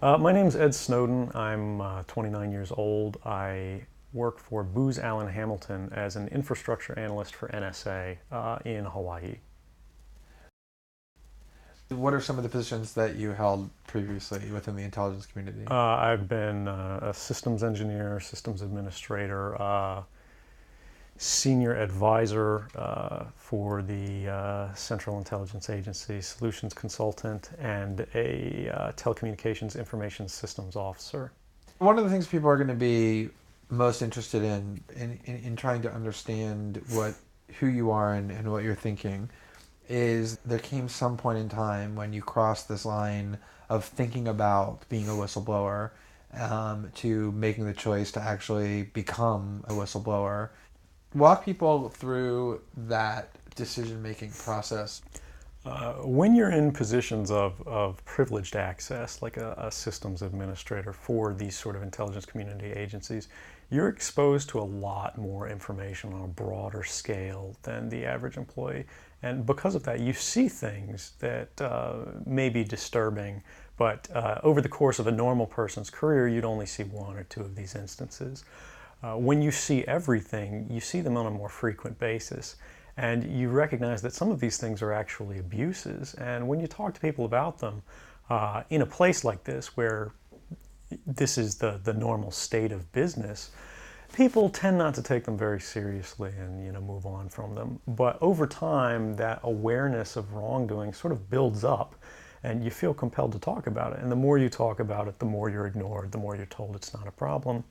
My name's Ed Snowden. I'm 29 years old. I work for Booz Allen Hamilton as an infrastructure analyst for NSA in Hawaii. What are some of the positions that you held previously within the intelligence community? I've been a systems engineer, systems administrator, senior advisor for the Central Intelligence Agency, solutions consultant, and a telecommunications information systems officer. One of the things people are going to be most interested in trying to understand who you are and what you're thinking is there came some point in time when you crossed this line of thinking about being a whistleblower to making the choice to actually become a whistleblower. Walk people through that decision making process. When you're in positions of privileged access, like a systems administrator for these sort of intelligence community agencies, you're exposed to a lot more information on a broader scale than the average employee. And because of that, you see things that may be disturbing, but over the course of a normal person's career, you'd only see one or two of these instances. When you see everything, you see them on a more frequent basis. And you recognize that some of these things are actually abuses. And when you talk to people about them, in a place like this where this is the normal state of business, people tend not to take them very seriously and move on from them. But over time, that awareness of wrongdoing sort of builds up, and you feel compelled to talk about it. And the more you talk about it, the more you're ignored, the more you're told it's not a problem,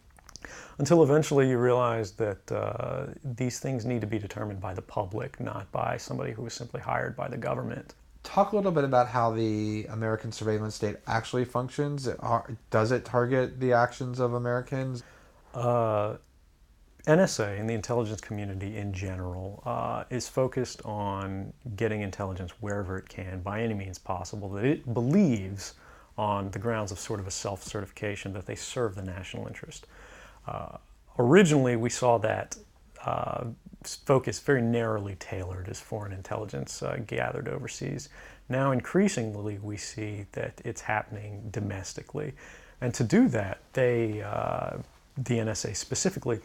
until eventually you realize that these things need to be determined by the public, not by somebody who is simply hired by the government. Talk a little bit about how the American surveillance state actually functions. Does it target the actions of Americans? Uh, NSA and the intelligence community in general is focused on getting intelligence wherever it can by any means possible that it believes, on the grounds of sort of a self-certification, that they serve the national interest. Uh, Originally, we saw that focus very narrowly tailored as foreign intelligence gathered overseas. Now, increasingly, we see that it's happening domestically. And to do that, the NSA specifically,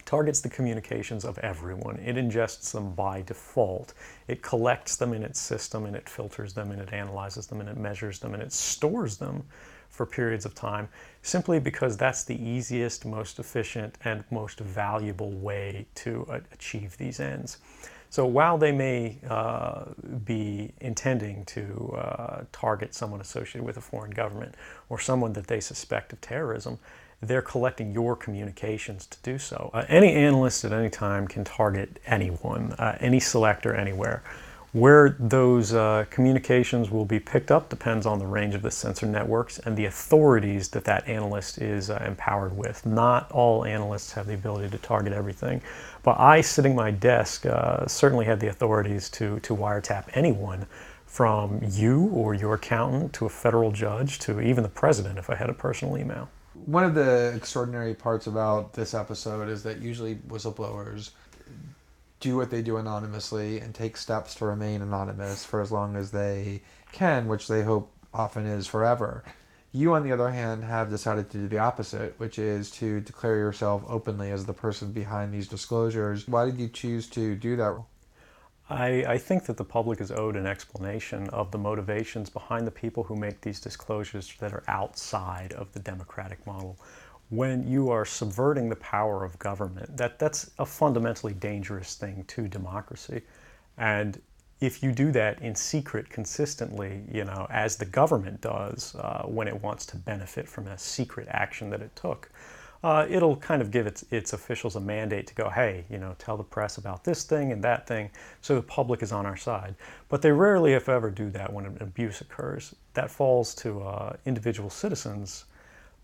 targets the communications of everyone. It ingests them by default. It collects them in its system, and it filters them, and it analyzes them, and it measures them, and it stores them for periods of time, simply because that's the easiest, most efficient, and most valuable way to achieve these ends. So while they may be intending to target someone associated with a foreign government or someone that they suspect of terrorism, they're collecting your communications to do so. Any analyst at any time can target anyone, any selector, anywhere. Where those communications will be picked up depends on the range of the sensor networks and the authorities that that analyst is empowered with. Not all analysts have the ability to target everything, but I, sitting at my desk, certainly had the authorities to wiretap anyone, from you or your accountant to a federal judge to even the president if I had a personal email. One of the extraordinary parts about this episode is that usually whistleblowers do what they do anonymously and take steps to remain anonymous for as long as they can, which they hope often is forever. You, on the other hand, have decided to do the opposite, which is to declare yourself openly as the person behind these disclosures. Why did you choose to do that? I think that the public is owed an explanation of the motivations behind the people who make these disclosures that are outside of the democratic model. When you are subverting the power of government, that's a fundamentally dangerous thing to democracy. And if you do that in secret consistently, as the government does when it wants to benefit from a secret action that it took, it'll kind of give its officials a mandate to go, hey, tell the press about this thing and that thing, so the public is on our side. But they rarely, if ever, do that when an abuse occurs. That falls to individual citizens,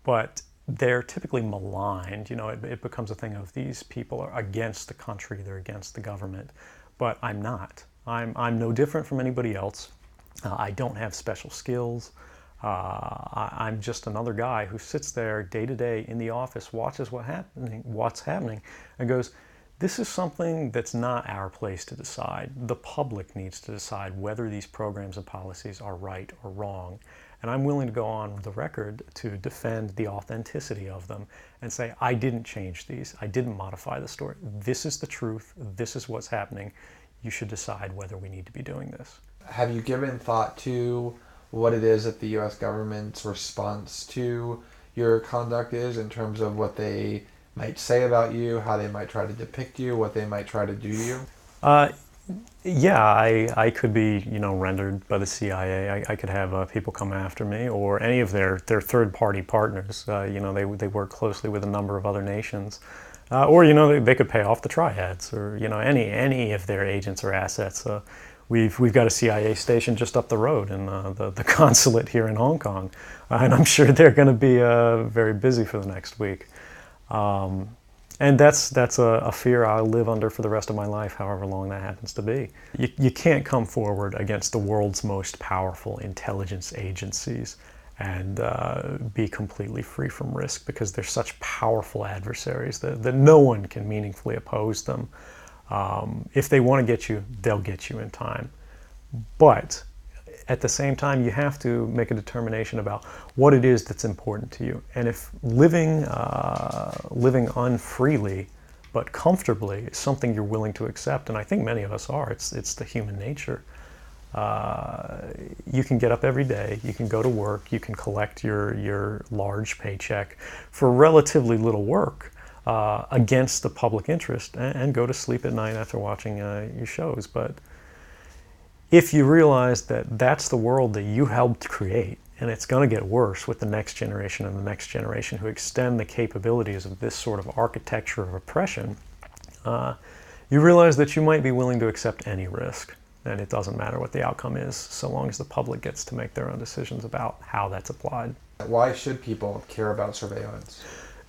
but they're typically maligned. It becomes a thing of these people are against the country, they're against the government. But I'm not. I'm no different from anybody else. I don't have special skills. I'm just another guy who sits there day to day in the office, watches what's happening, and goes, this is something that's not our place to decide. The public needs to decide whether these programs and policies are right or wrong. And I'm willing to go on the record to defend the authenticity of them and say, I didn't change these. I didn't modify the story. This is the truth. This is what's happening. You should decide whether we need to be doing this. Have you given thought to what it is that the U.S. government's response to your conduct is, in terms of what they might say about you, how they might try to depict you, what they might try to do to you? Yeah, I could be, rendered by the CIA. I could have people come after me, or any of their third-party partners. They work closely with a number of other nations. Or they could pay off the triads, or any of their agents or assets. We've got a CIA station just up the road in the consulate here in Hong Kong, and I'm sure they're going to be very busy for the next week. And that's a fear I'll live under for the rest of my life, however long that happens to be. You can't come forward against the world's most powerful intelligence agencies and be completely free from risk, because they're such powerful adversaries that no one can meaningfully oppose them. If they want to get you, they'll get you in time. But at the same time, you have to make a determination about what it is that's important to you. And if living unfreely but comfortably is something you're willing to accept, and I think many of us are, it's the human nature. You can get up every day, you can go to work, you can collect your large paycheck for relatively little work against the public interest, and go to sleep at night after watching your shows. But if you realize that that's the world that you helped create, and it's going to get worse with the next generation and the next generation who extend the capabilities of this sort of architecture of oppression, you realize that you might be willing to accept any risk. And it doesn't matter what the outcome is, so long as the public gets to make their own decisions about how that's applied. Why should people care about surveillance?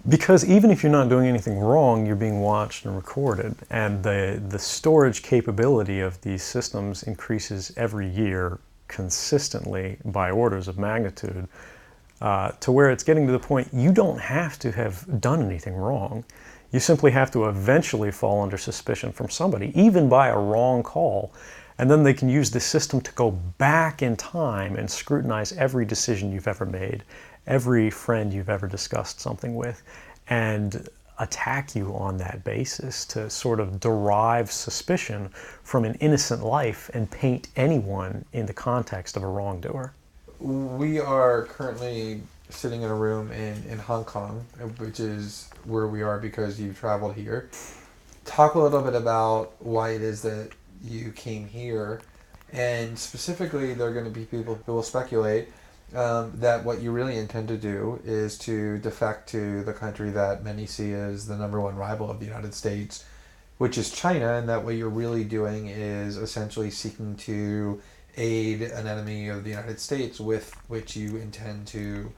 Because even if you're not doing anything wrong, you're being watched and recorded. And the storage capability of these systems increases every year consistently by orders of magnitude, to where it's getting to the point you don't have to have done anything wrong. You simply have to eventually fall under suspicion from somebody, even by a wrong call. And then they can use the system to go back in time and scrutinize every decision you've ever made, every friend you've ever discussed something with, and attack you on that basis to sort of derive suspicion from an innocent life and paint anyone in the context of a wrongdoer. We are currently sitting in a room in Hong Kong, which is where we are because you traveled here. Talk a little bit about why it is that you came here, and specifically there are going to be people who will speculate that what you really intend to do is to defect to the country that many see as the number one rival of the United States, which is China, and that what you're really doing is essentially seeking to aid an enemy of the United States with which you intend to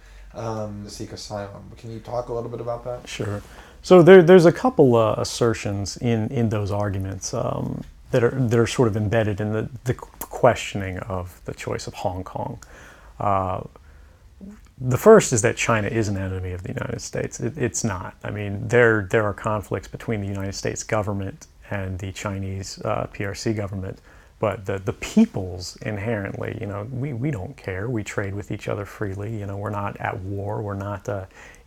seek asylum. Can you talk a little bit about that? Sure. So there's a couple assertions in those arguments that are sort of embedded in the questioning of the choice of Hong Kong. The first is that China is an enemy of the United States. It's not. I mean, there are conflicts between the United States government and the Chinese PRC government, but the peoples inherently, we don't care. We trade with each other freely. We're not at war. We're not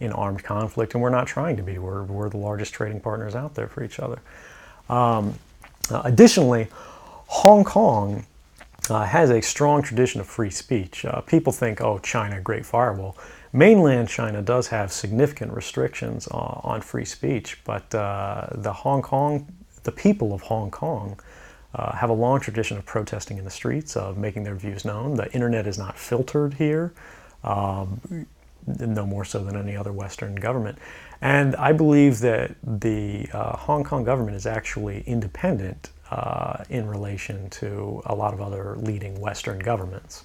in armed conflict, and we're not trying to be. We're the largest trading partners out there for each other. Additionally, Hong Kong has a strong tradition of free speech. People think, oh, China, great firewall. Mainland China does have significant restrictions on free speech, but the people of Hong Kong have a long tradition of protesting in the streets, of making their views known. The internet is not filtered here, no more so than any other Western government. And I believe that the Hong Kong government is actually independent in relation to a lot of other leading Western governments.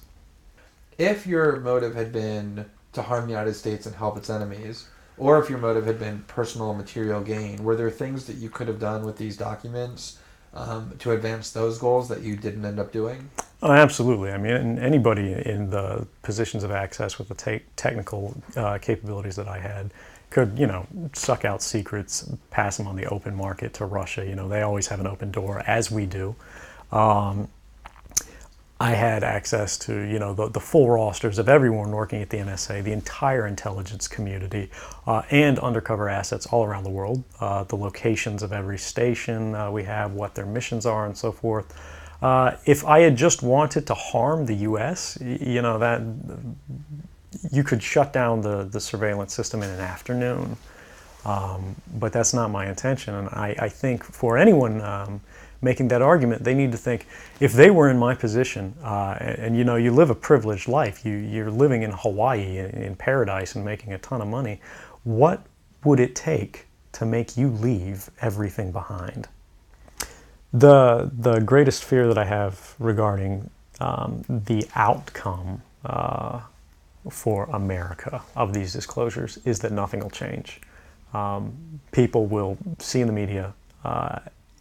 If your motive had been to harm the United States and help its enemies, or if your motive had been personal material gain, were there things that you could have done with these documents to advance those goals that you didn't end up doing? Oh, absolutely. I mean, anybody in the positions of access with the technical capabilities that I had could, suck out secrets, pass them on the open market to Russia. They always have an open door, as we do. I had access to, the full rosters of everyone working at the NSA, the entire intelligence community, and undercover assets all around the world, the locations of every station we have, what their missions are, and so forth. If I had just wanted to harm the U.S., that you could shut down the surveillance system in an afternoon. But that's not my intention, and I think for anyone making that argument, they need to think, if they were in my position, and you live a privileged life, you're living in Hawaii in paradise and making a ton of money, what would it take to make you leave everything behind? The greatest fear that I have regarding the outcome for America of these disclosures is that nothing will change. People will see in the media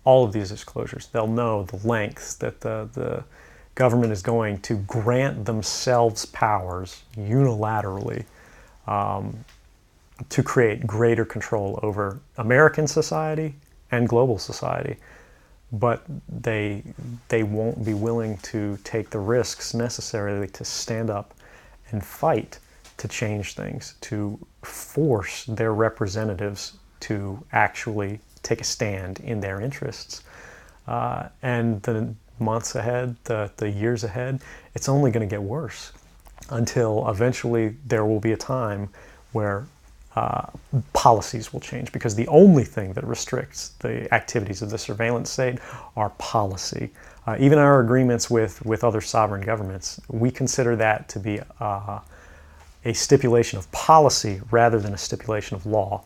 all of these disclosures. They'll know the lengths that the government is going to grant themselves powers unilaterally to create greater control over American society and global society. But they won't be willing to take the risks necessarily to stand up and fight to change things, to force their representatives to actually take a stand in their interests. And the months ahead, the years ahead, it's only going to get worse until eventually there will be a time where policies will change, because the only thing that restricts the activities of the surveillance state are policy. Even our agreements with other sovereign governments, we consider that to be a stipulation of policy rather than a stipulation of law.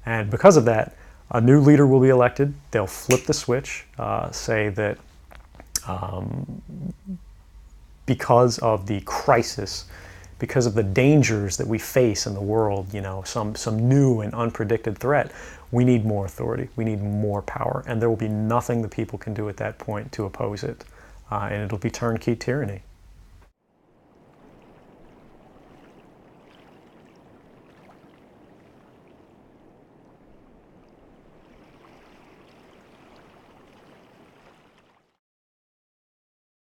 And because of that, a new leader will be elected. They'll flip the switch, say that because of the crisis, because of the dangers that we face in the world, some new and unpredicted threat, we need more authority, we need more power, and there will be nothing the people can do at that point to oppose it, and it'll be turnkey tyranny.